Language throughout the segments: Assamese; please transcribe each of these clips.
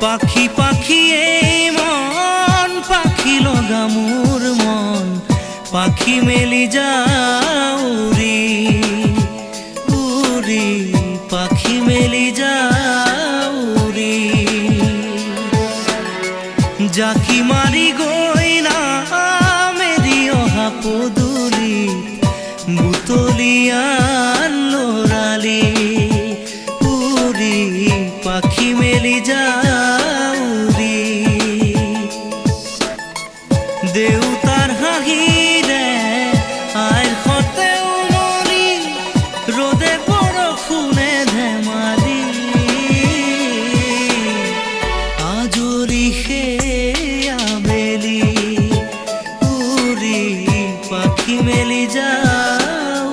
পাখি পাখি এই মন পাখি লগা মোৰ মন পাখি মেলি যাও উৰি উৰি পাখি মেলি যাও উৰি জাকি মাৰি গৈ না মেলি অহা পদূলি বুটলিয়ান লৰালি উৰি পাখি মেলি যাও উৰি দেউতাৰ হাঁহিৰে আইৰ সতে উমলি ৰ'দে বৰষুণে ধেমালি আজৰি সেই আবেলি উৰি পাখি মেলি যাও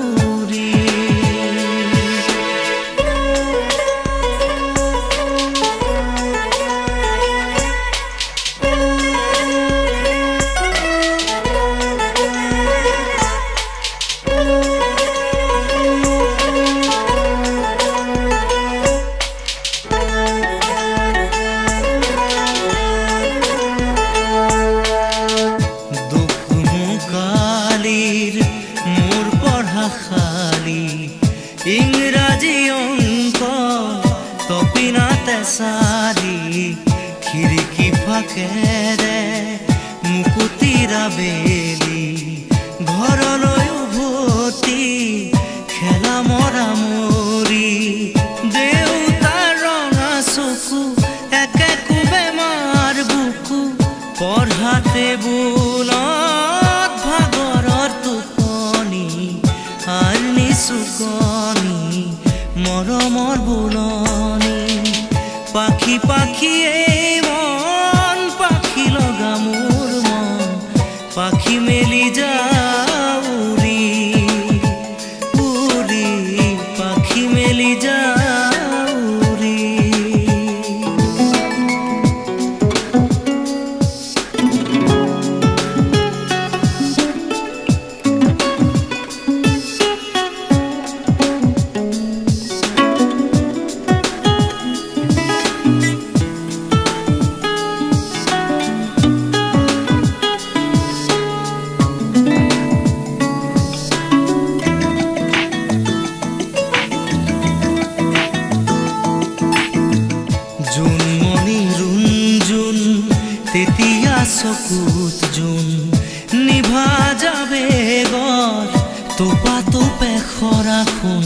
মোৰ পঢ়া খালি ইংৰাজী অংক তপিনাতে চালি খিৰিকী ফাকেৰে মুকুতিৰা বেলি ঘৰলৈ উভতি খেলা মৰা মৰি দেউতাৰ ৰঙা চকু একে কোবে মাৰ বুকু পঢ়াতে টেবুলত ভাগৰৰ টোপনি আৰু নিচুকনি মৰমৰ বুলনি পাখি পাখি এই মন পাখি লগা মোৰ মন পাখি মেলি যাও উৰি উৰি পাখি মেলি যাও উৰি জোনমণি ৰুণজোন তেতিয়া চকুত জোন নিভা যাবে গৰ তোপা তোপে খৰাখোন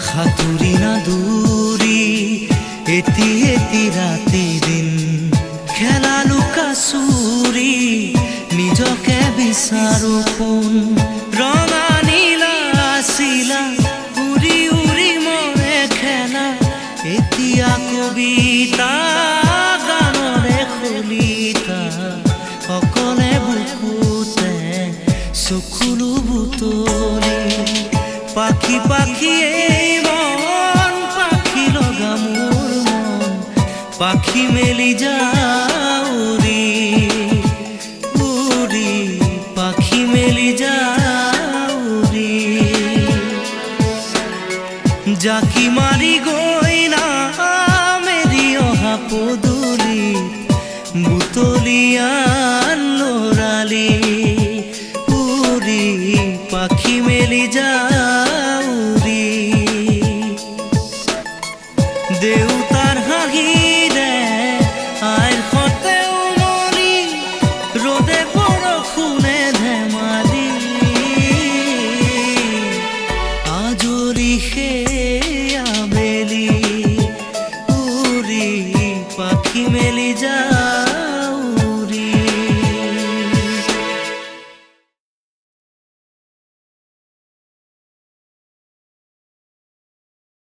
সাঁতুৰি না দূৰি এটি এটি ৰাতি দিন খেলা লুকা চুৰি নিজকে বিচাৰো কোন ৰঙা নীলা চিলা উৰি উৰি মৰে খেলা এতিয়া কবিতা গানৰে খলিতা অকলে বুকুতে চকুলো বুটলি পাখি পাখি এই মন পাখি লগা মোৰ মন পাখি মেলি যাও উৰি উৰি পাখি মেলি যাও উৰি জাকি মাৰি গৈ না মেলি অহা পদূলি বুটলিয়ান লৰালি উৰি পাখি মেলি যাও